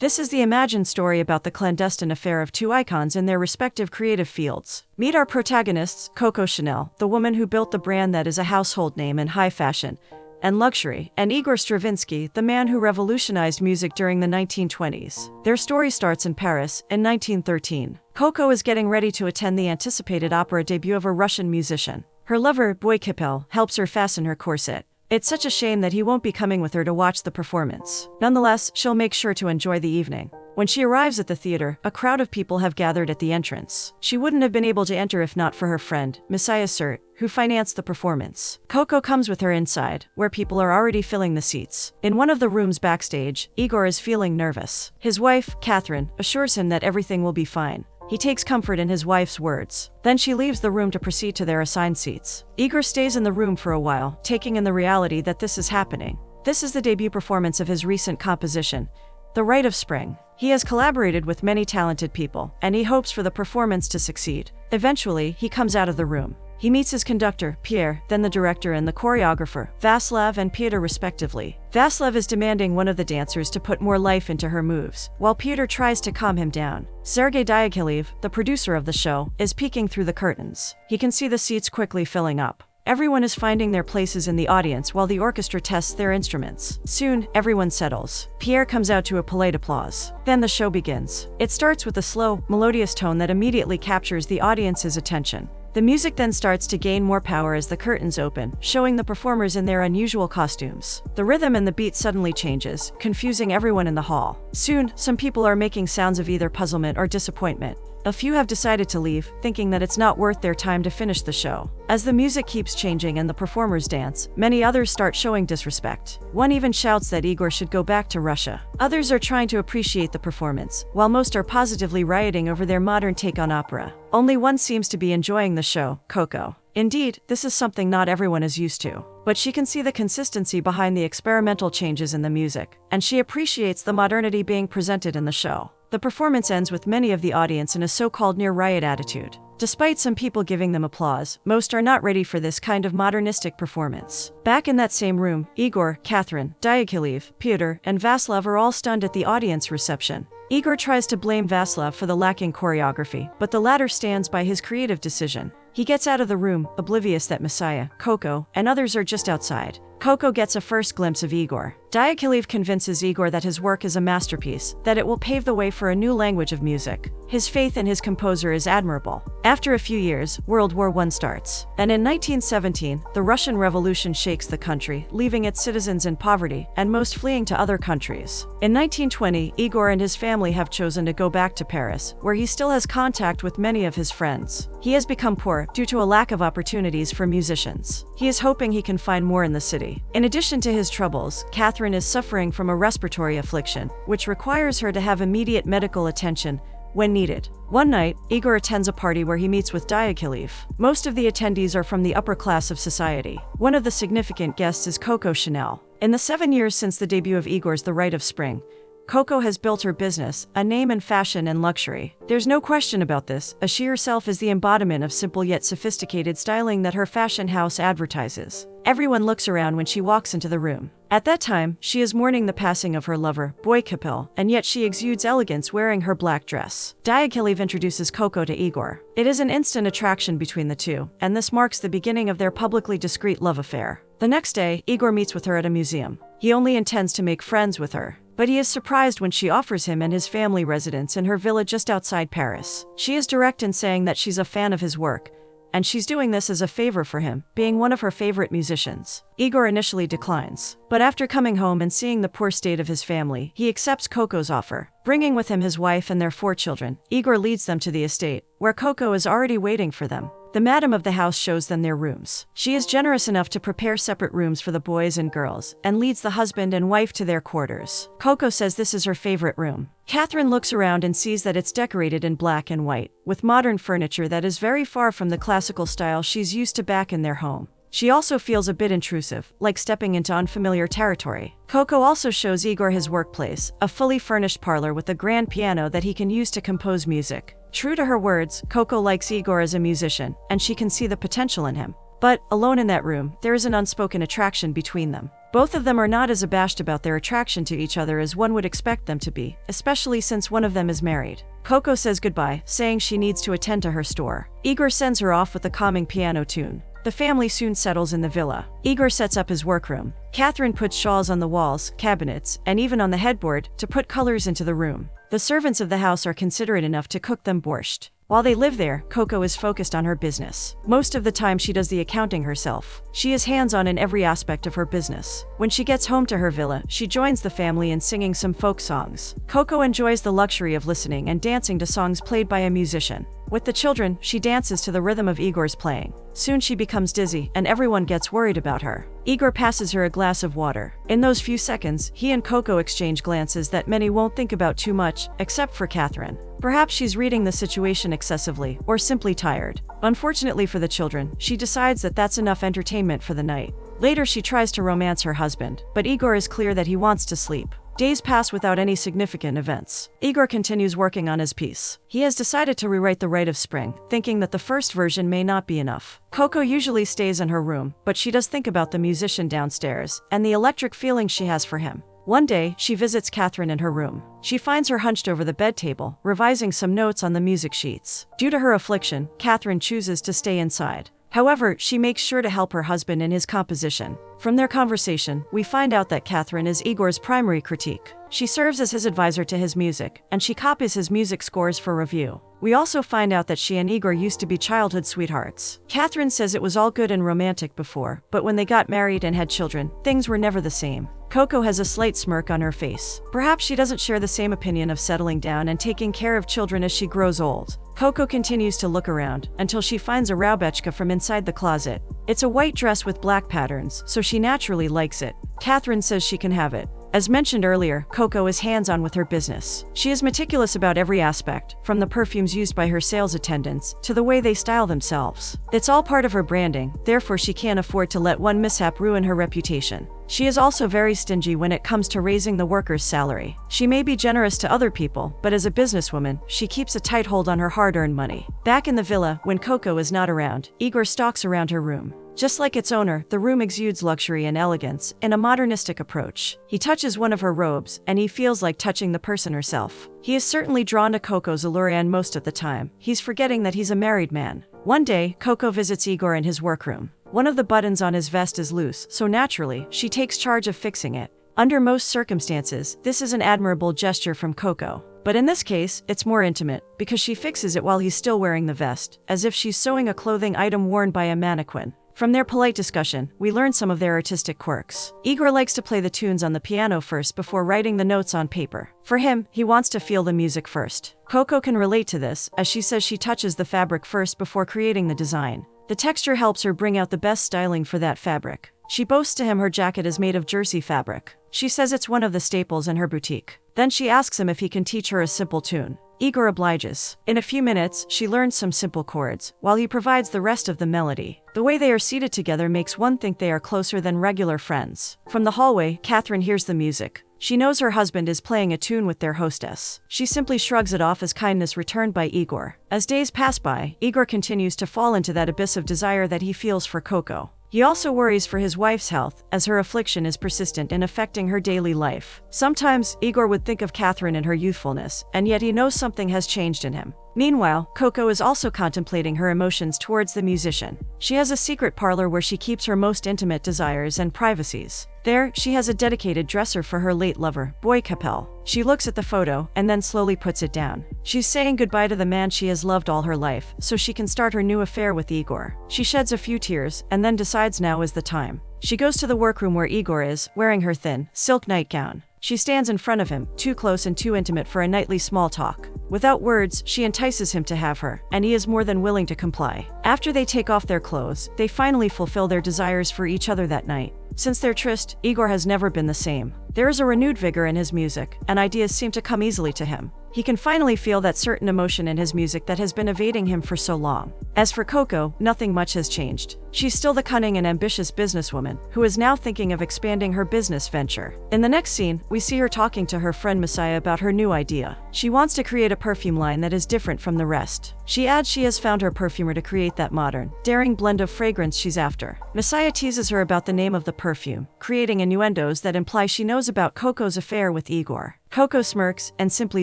This is the imagined story about the clandestine affair of two icons in their respective creative fields. Meet our protagonists, Coco Chanel, the woman who built the brand that is a household name in high fashion and luxury, and Igor Stravinsky, the man who revolutionized music during the 1920s. Their story starts in Paris in 1913. Coco is getting ready to attend the anticipated opera debut of a Russian musician. Her lover, Boy Capel, helps her fasten her corset. It's such a shame that he won't be coming with her to watch the performance. Nonetheless, she'll make sure to enjoy the evening. When she arrives at the theater, a crowd of people have gathered at the entrance. She wouldn't have been able to enter if not for her friend, Messiah Sert, who financed the performance. Coco comes with her inside, where people are already filling the seats. In one of the rooms backstage, Igor is feeling nervous. His wife, Catherine, assures him that everything will be fine. He takes comfort in his wife's words. Then she leaves the room to proceed to their assigned seats. Igor stays in the room for a while, taking in the reality that this is happening. This is the debut performance of his recent composition, The Rite of Spring. He has collaborated with many talented people, and he hopes for the performance to succeed. Eventually, he comes out of the room. He meets his conductor, Pierre, then the director and the choreographer, Vaslav and Peter respectively. Vaslav is demanding one of the dancers to put more life into her moves, while Peter tries to calm him down. Sergei Diaghilev, the producer of the show, is peeking through the curtains. He can see the seats quickly filling up. Everyone is finding their places in the audience while the orchestra tests their instruments. Soon, everyone settles. Pierre comes out to a polite applause. Then the show begins. It starts with a slow, melodious tone that immediately captures the audience's attention. The music then starts to gain more power as the curtains open, showing the performers in their unusual costumes. The rhythm and the beat suddenly changes, confusing everyone in the hall. Soon, some people are making sounds of either puzzlement or disappointment. A few have decided to leave, thinking that it's not worth their time to finish the show. As the music keeps changing and the performers dance, many others start showing disrespect. One even shouts that Igor should go back to Russia. Others are trying to appreciate the performance, while most are positively rioting over their modern take on opera. Only one seems to be enjoying the show, Coco. Indeed, this is something not everyone is used to. But she can see the consistency behind the experimental changes in the music, and she appreciates the modernity being presented in the show. The performance ends with many of the audience in a so-called near-riot attitude. Despite some people giving them applause, most are not ready for this kind of modernistic performance. Back in that same room, Igor, Catherine, Diaghilev, Pyotr, and Vaslav are all stunned at the audience reception. Igor tries to blame Vaslav for the lacking choreography, but the latter stands by his creative decision. He gets out of the room, oblivious that Messiah, Coco, and others are just outside. Coco gets a first glimpse of Igor. Diaghilev convinces Igor that his work is a masterpiece, that it will pave the way for a new language of music. His faith in his composer is admirable. After a few years, World War I starts. And in 1917, the Russian Revolution shakes the country, leaving its citizens in poverty, and most fleeing to other countries. In 1920, Igor and his family have chosen to go back to Paris, where he still has contact with many of his friends. He has become poor due to a lack of opportunities for musicians. He is hoping he can find more in the city. In addition to his troubles, Catherine is suffering from a respiratory affliction, which requires her to have immediate medical attention when needed. One night, Igor attends a party where he meets with Diaghilev. Most of the attendees are from the upper class of society. One of the significant guests is Coco Chanel. In the 7 years since the debut of Igor's The Rite of Spring, Coco has built her business, a name in fashion and luxury. There's no question about this, as she herself is the embodiment of simple yet sophisticated styling that her fashion house advertises. Everyone looks around when she walks into the room. At that time, she is mourning the passing of her lover, Boy Capel, and yet she exudes elegance wearing her black dress. Diaghilev introduces Coco to Igor. It is an instant attraction between the two, and this marks the beginning of their publicly discreet love affair. The next day, Igor meets with her at a museum. He only intends to make friends with her, but he is surprised when she offers him and his family residence in her villa just outside Paris. She is direct in saying that she's a fan of his work, and she's doing this as a favor for him, being one of her favorite musicians. Igor initially declines, but after coming home and seeing the poor state of his family, he accepts Coco's offer. Bringing with him his wife and their 4 children, Igor leads them to the estate, where Coco is already waiting for them. The madam of the house shows them their rooms. She is generous enough to prepare separate rooms for the boys and girls, and leads the husband and wife to their quarters. Coco says this is her favorite room. Catherine looks around and sees that it's decorated in black and white, with modern furniture that is very far from the classical style she's used to back in their home. She also feels a bit intrusive, like stepping into unfamiliar territory. Coco also shows Igor his workplace, a fully furnished parlor with a grand piano that he can use to compose music. True to her words, Coco likes Igor as a musician, and she can see the potential in him. But, alone in that room, there is an unspoken attraction between them. Both of them are not as abashed about their attraction to each other as one would expect them to be, especially since one of them is married. Coco says goodbye, saying she needs to attend to her store. Igor sends her off with a calming piano tune. The family soon settles in the villa. Igor sets up his workroom. Catherine puts shawls on the walls, cabinets, and even on the headboard to put colors into the room. The servants of the house are considerate enough to cook them borscht. While they live there, Coco is focused on her business. Most of the time she does the accounting herself. She is hands-on in every aspect of her business. When she gets home to her villa, she joins the family in singing some folk songs. Coco enjoys the luxury of listening and dancing to songs played by a musician. With the children, she dances to the rhythm of Igor's playing. Soon she becomes dizzy, and everyone gets worried about her. Igor passes her a glass of water. In those few seconds, he and Coco exchange glances that many won't think about too much, except for Catherine. Perhaps she's reading the situation excessively, or simply tired. Unfortunately for the children, she decides that that's enough entertainment for the night. Later she tries to romance her husband, but Igor is clear that he wants to sleep. Days pass without any significant events. Igor continues working on his piece. He has decided to rewrite The Rite of Spring, thinking that the first version may not be enough. Coco usually stays in her room, but she does think about the musician downstairs, and the electric feeling she has for him. One day, she visits Catherine in her room. She finds her hunched over the bed table, revising some notes on the music sheets. Due to her affliction, Catherine chooses to stay inside. However, she makes sure to help her husband in his composition. From their conversation, we find out that Catherine is Igor's primary critique. She serves as his advisor to his music, and she copies his music scores for review. We also find out that she and Igor used to be childhood sweethearts. Catherine says it was all good and romantic before, but when they got married and had children, things were never the same. Coco has a slight smirk on her face. Perhaps she doesn't share the same opinion of settling down and taking care of children as she grows old. Coco continues to look around until she finds a Raubechka from inside the closet. It's a white dress with black patterns, so she naturally likes it. Catherine says she can have it. As mentioned earlier, Coco is hands-on with her business. She is meticulous about every aspect, from the perfumes used by her sales attendants to the way they style themselves. It's all part of her branding, therefore she can't afford to let one mishap ruin her reputation. She is also very stingy when it comes to raising the workers' salary. She may be generous to other people, but as a businesswoman, she keeps a tight hold on her hard-earned money. Back in the villa, when Coco is not around, Igor stalks around her room. Just like its owner, the room exudes luxury and elegance in a modernistic approach. He touches one of her robes, and he feels like touching the person herself. He is certainly drawn to Coco's allure, and most of the time, he's forgetting that he's a married man. One day, Coco visits Igor in his workroom. One of the buttons on his vest is loose, so naturally, she takes charge of fixing it. Under most circumstances, this is an admirable gesture from Coco. But in this case, it's more intimate, because she fixes it while he's still wearing the vest, as if she's sewing a clothing item worn by a mannequin. From their polite discussion, we learn some of their artistic quirks. Igor likes to play the tunes on the piano first before writing the notes on paper. For him, he wants to feel the music first. Coco can relate to this, as she says she touches the fabric first before creating the design. The texture helps her bring out the best styling for that fabric. She boasts to him her jacket is made of jersey fabric. She says it's one of the staples in her boutique. Then she asks him if he can teach her a simple tune. Igor obliges. In a few minutes, she learns some simple chords, while he provides the rest of the melody. The way they are seated together makes one think they are closer than regular friends. From the hallway, Catherine hears the music. She knows her husband is playing a tune with their hostess. She simply shrugs it off as kindness returned by Igor. As days pass by, Igor continues to fall into that abyss of desire that he feels for Coco. He also worries for his wife's health, as her affliction is persistent and affecting her daily life. Sometimes, Igor would think of Catherine in her youthfulness, and yet he knows something has changed in him. Meanwhile, Coco is also contemplating her emotions towards the musician. She has a secret parlor where she keeps her most intimate desires and privacies. There, she has a dedicated dresser for her late lover, Boy Capel. She looks at the photo and then slowly puts it down. She's saying goodbye to the man she has loved all her life, so she can start her new affair with Igor. She sheds a few tears and then decides now is the time. She goes to the workroom where Igor is, wearing her thin, silk nightgown. She stands in front of him, too close and too intimate for a nightly small talk. Without words, she entices him to have her, and he is more than willing to comply. After they take off their clothes, they finally fulfill their desires for each other that night. Since their tryst, Igor has never been the same. There is a renewed vigor in his music, and ideas seem to come easily to him. He can finally feel that certain emotion in his music that has been evading him for so long. As for Coco, nothing much has changed. She's still the cunning and ambitious businesswoman who is now thinking of expanding her business venture. In the next scene, we see her talking to her friend Messiah about her new idea. She wants to create a perfume line that is different from the rest. She adds she has found her perfumer to create that modern, daring blend of fragrance she's after. Messiah teases her about the name of the perfume, creating innuendos that imply she knows about Coco's affair with Igor. Coco smirks and simply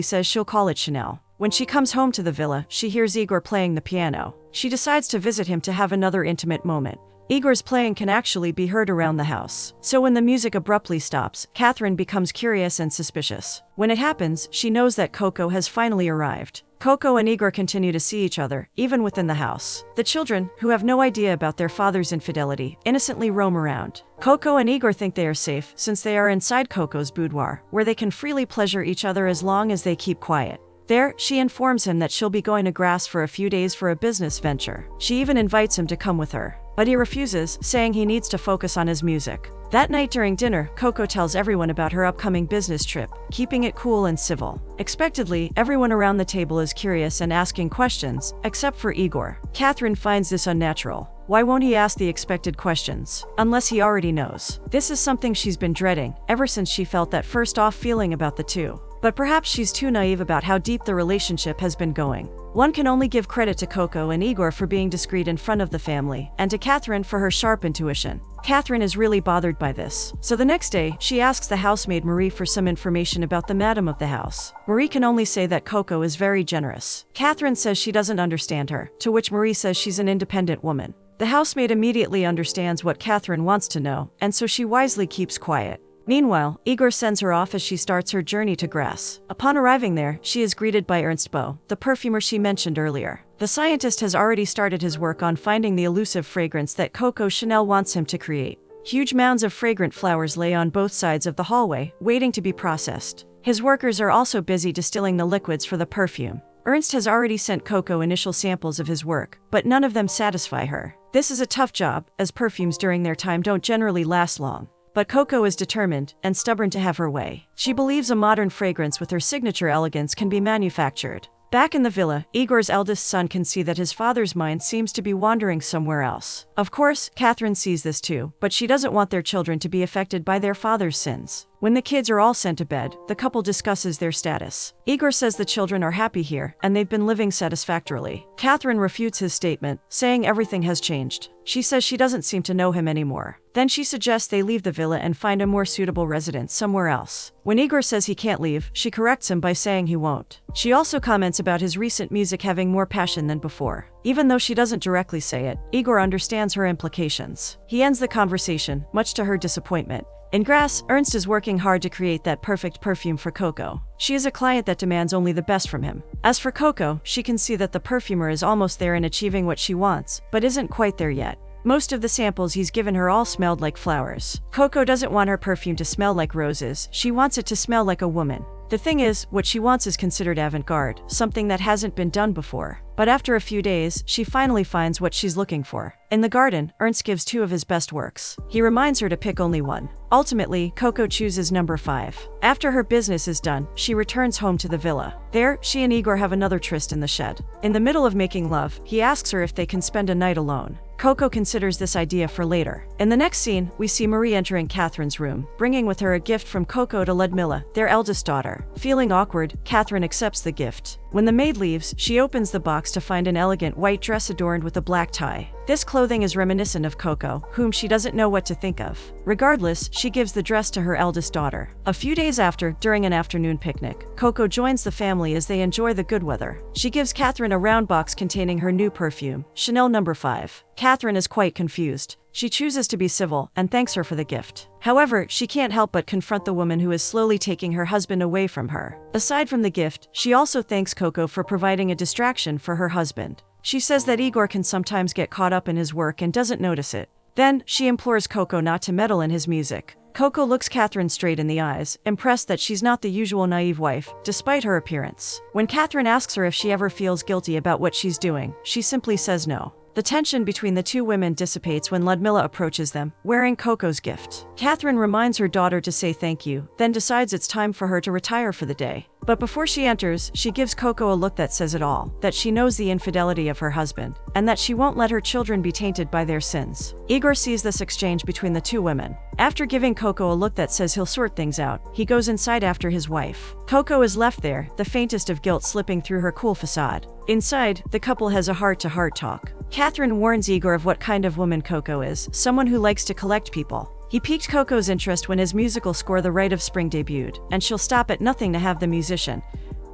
says she'll call it Chanel. When she comes home to the villa, she hears Igor playing the piano. She decides to visit him to have another intimate moment. Igor's playing can actually be heard around the house. So when the music abruptly stops, Catherine becomes curious and suspicious. When it happens, she knows that Coco has finally arrived. Coco and Igor continue to see each other, even within the house. The children, who have no idea about their father's infidelity, innocently roam around. Coco and Igor think they are safe since they are inside Coco's boudoir, where they can freely pleasure each other as long as they keep quiet. There, she informs him that she'll be going to Grasse for a few days for a business venture. She even invites him to come with her. But he refuses, saying he needs to focus on his music. That night during dinner, Coco tells everyone about her upcoming business trip, keeping it cool and civil. Expectedly, everyone around the table is curious and asking questions, except for Igor. Catherine finds this unnatural. Why won't he ask the expected questions? Unless he already knows. This is something she's been dreading, ever since she felt that first off feeling about the two. But perhaps she's too naive about how deep the relationship has been going. One can only give credit to Coco and Igor for being discreet in front of the family, and to Catherine for her sharp intuition. Catherine is really bothered by this. So the next day, she asks the housemaid Marie for some information about the madam of the house. Marie can only say that Coco is very generous. Catherine says she doesn't understand her, to which Marie says she's an independent woman. The housemaid immediately understands what Catherine wants to know, and so she wisely keeps quiet. Meanwhile, Igor sends her off as she starts her journey to Grasse. Upon arriving there, she is greeted by Ernst Beau, the perfumer she mentioned earlier. The scientist has already started his work on finding the elusive fragrance that Coco Chanel wants him to create. Huge mounds of fragrant flowers lay on both sides of the hallway, waiting to be processed. His workers are also busy distilling the liquids for the perfume. Ernst has already sent Coco initial samples of his work, but none of them satisfy her. This is a tough job, as perfumes during their time don't generally last long. But Coco is determined and stubborn to have her way. She believes a modern fragrance with her signature elegance can be manufactured. Back in the villa, Igor's eldest son can see that his father's mind seems to be wandering somewhere else. Of course, Catherine sees this too, but she doesn't want their children to be affected by their father's sins. When the kids are all sent to bed, the couple discusses their status. Igor says the children are happy here, and they've been living satisfactorily. Catherine refutes his statement, saying everything has changed. She says she doesn't seem to know him anymore. Then she suggests they leave the villa and find a more suitable residence somewhere else. When Igor says he can't leave, she corrects him by saying he won't. She also comments about his recent music having more passion than before. Even though she doesn't directly say it, Igor understands her implications. He ends the conversation, much to her disappointment. In Grasse, Ernst is working hard to create that perfect perfume for Coco. She is a client that demands only the best from him. As for Coco, she can see that the perfumer is almost there in achieving what she wants, but isn't quite there yet. Most of the samples he's given her all smelled like flowers. Coco doesn't want her perfume to smell like roses, she wants it to smell like a woman. The thing is, what she wants is considered avant-garde, something that hasn't been done before. But after a few days, she finally finds what she's looking for. In the garden, Ernst gives 2 of his best works. He reminds her to pick only one. Ultimately, Coco chooses number 5. After her business is done, she returns home to the villa. There, she and Igor have another tryst in the shed. In the middle of making love, he asks her if they can spend a night alone. Coco considers this idea for later. In the next scene, we see Marie entering Catherine's room, bringing with her a gift from Coco to Ludmilla, their eldest daughter. Feeling awkward, Catherine accepts the gift. When the maid leaves, she opens the box to find an elegant white dress adorned with a black tie. This clothing is reminiscent of Coco, whom she doesn't know what to think of. Regardless, she gives the dress to her eldest daughter. A few days after, during an afternoon picnic, Coco joins the family as they enjoy the good weather. She gives Catherine a round box containing her new perfume, Chanel No. 5. Catherine is quite confused. She chooses to be civil and thanks her for the gift. However, she can't help but confront the woman who is slowly taking her husband away from her. Aside from the gift, she also thanks Coco for providing a distraction for her husband. She says that Igor can sometimes get caught up in his work and doesn't notice it. Then, she implores Coco not to meddle in his music. Coco looks Catherine straight in the eyes, impressed that she's not the usual naive wife, despite her appearance. When Catherine asks her if she ever feels guilty about what she's doing, she simply says no. The tension between the two women dissipates when Ludmilla approaches them, wearing Coco's gift. Catherine reminds her daughter to say thank you, then decides it's time for her to retire for the day. But before she enters, she gives Coco a look that says it all, that she knows the infidelity of her husband, and that she won't let her children be tainted by their sins. Igor sees this exchange between the two women. After giving Coco a look that says he'll sort things out, he goes inside after his wife. Coco is left there, the faintest of guilt slipping through her cool facade. Inside, the couple has a heart-to-heart talk. Catherine warns Igor of what kind of woman Coco is, someone who likes to collect people. He piqued Coco's interest when his musical score The Rite of Spring debuted, and she'll stop at nothing to have the musician,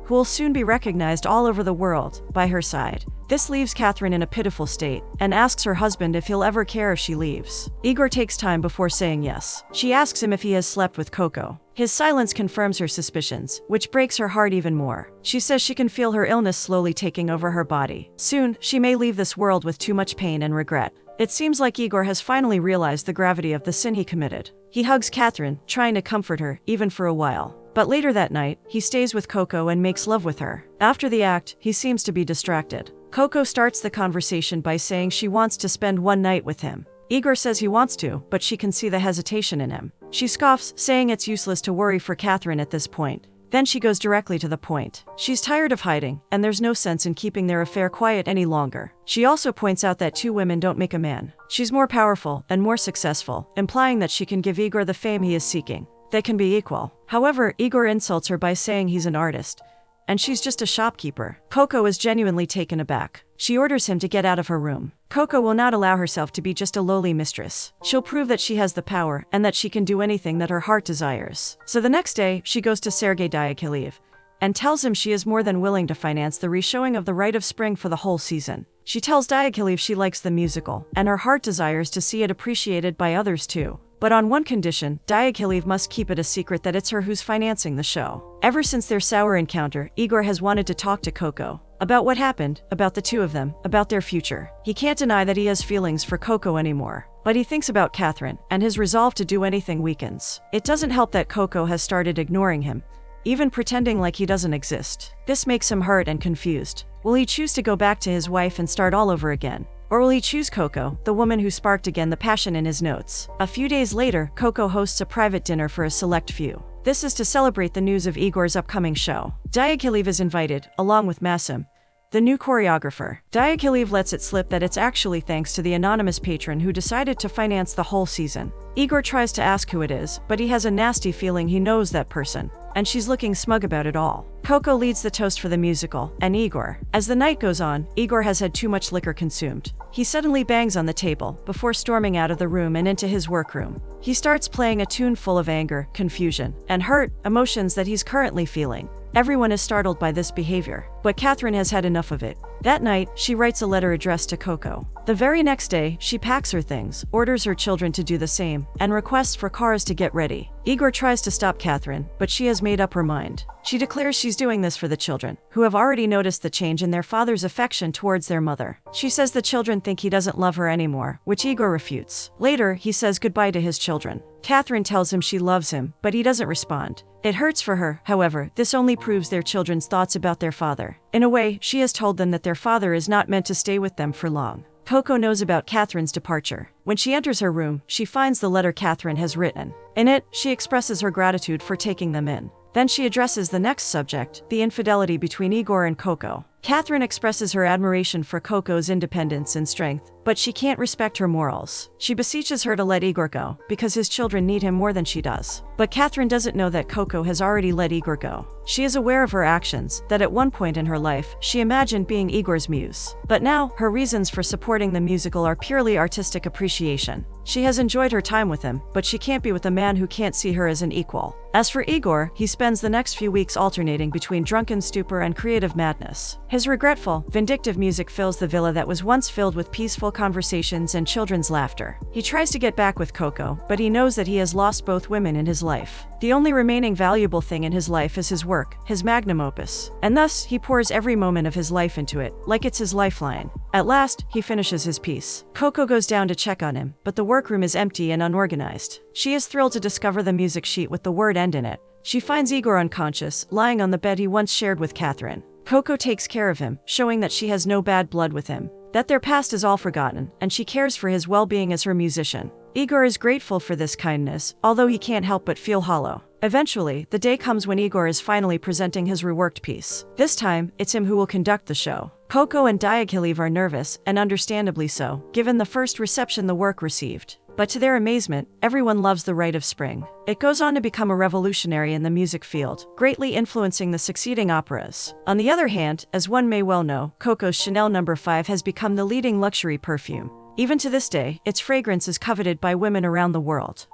who will soon be recognized all over the world, by her side. This leaves Catherine in a pitiful state, and asks her husband if he'll ever care if she leaves. Igor takes time before saying yes. She asks him if he has slept with Coco. His silence confirms her suspicions, which breaks her heart even more. She says she can feel her illness slowly taking over her body. Soon, she may leave this world with too much pain and regret. It seems like Igor has finally realized the gravity of the sin he committed. He hugs Catherine, trying to comfort her, even for a while. But later that night, he stays with Coco and makes love with her. After the act, he seems to be distracted. Coco starts the conversation by saying she wants to spend one night with him. Igor says he wants to, but she can see the hesitation in him. She scoffs, saying it's useless to worry for Catherine at this point. Then she goes directly to the point. She's tired of hiding, and there's no sense in keeping their affair quiet any longer. She also points out that two women don't make a man. She's more powerful and more successful, implying that she can give Igor the fame he is seeking. They can be equal. However, Igor insults her by saying he's an artist, and she's just a shopkeeper. Coco is genuinely taken aback. She orders him to get out of her room. Coco will not allow herself to be just a lowly mistress. She'll prove that she has the power and that she can do anything that her heart desires. So the next day, she goes to Sergei Diaghilev and tells him she is more than willing to finance the reshowing of The Rite of Spring for the whole season. She tells Diaghilev she likes the musical, and her heart desires to see it appreciated by others too. But on one condition, Diaghilev must keep it a secret that it's her who's financing the show. Ever since their sour encounter, Igor has wanted to talk to Coco about what happened, about the two of them, about their future. He can't deny that he has feelings for Coco anymore, but he thinks about Catherine, and his resolve to do anything weakens. It doesn't help that Coco has started ignoring him, even pretending like he doesn't exist. This makes him hurt and confused. Will he choose to go back to his wife and start all over again? Or will he choose Coco, the woman who sparked again the passion in his notes? A few days later, Coco hosts a private dinner for a select few. This is to celebrate the news of Igor's upcoming show. Diaghilev is invited, along with Massim, the new choreographer. Diaghilev lets it slip that it's actually thanks to the anonymous patron who decided to finance the whole season. Igor tries to ask who it is, but he has a nasty feeling he knows that person, and she's looking smug about it all. Coco leads the toast for the musical, and Igor. As the night goes on, Igor has had too much liquor consumed. He suddenly bangs on the table, before storming out of the room and into his workroom. He starts playing a tune full of anger, confusion, and hurt, emotions that he's currently feeling. Everyone is startled by this behavior, but Catherine has had enough of it. That night, she writes a letter addressed to Coco. The very next day, she packs her things, orders her children to do the same, and requests for cars to get ready. Igor tries to stop Catherine, but she has made up her mind. She declares she's doing this for the children, who have already noticed the change in their father's affection towards their mother. She says the children think he doesn't love her anymore, which Igor refutes. Later, he says goodbye to his children. Catherine tells him she loves him, but he doesn't respond. It hurts for her, however. This only proves their children's thoughts about their father. In a way, she has told them that their father is not meant to stay with them for long. Coco knows about Catherine's departure. When she enters her room, she finds the letter Catherine has written. In it, she expresses her gratitude for taking them in. Then she addresses the next subject, the infidelity between Igor and Coco. Catherine expresses her admiration for Coco's independence and strength, but she can't respect her morals. She beseeches her to let Igor go, because his children need him more than she does. But Catherine doesn't know that Coco has already let Igor go. She is aware of her actions, that at one point in her life, she imagined being Igor's muse. But now, her reasons for supporting the musical are purely artistic appreciation. She has enjoyed her time with him, but she can't be with a man who can't see her as an equal. As for Igor, he spends the next few weeks alternating between drunken stupor and creative madness. His regretful, vindictive music fills the villa that was once filled with peaceful conversations and children's laughter. He tries to get back with Coco, but he knows that he has lost both women in his life. The only remaining valuable thing in his life is his work, his magnum opus, and thus he pours every moment of his life into it, like it's his lifeline. At last, he finishes his piece. Coco goes down to check on him, but the workroom is empty and unorganized. She is thrilled to discover the music sheet with the word "end" in it. She finds Igor unconscious, lying on the bed he once shared with Catherine. Coco takes care of him, showing that she has no bad blood with him, that their past is all forgotten, and she cares for his well-being as her musician. Igor is grateful for this kindness, although he can't help but feel hollow. Eventually, the day comes when Igor is finally presenting his reworked piece. This time, it's him who will conduct the show. Coco and Diaghilev are nervous, and understandably so, given the first reception the work received. But to their amazement, everyone loves The Rite of Spring. It goes on to become a revolutionary in the music field, greatly influencing the succeeding operas. On the other hand, as one may well know, Coco's Chanel No. 5 has become the leading luxury perfume. Even to this day, its fragrance is coveted by women around the world.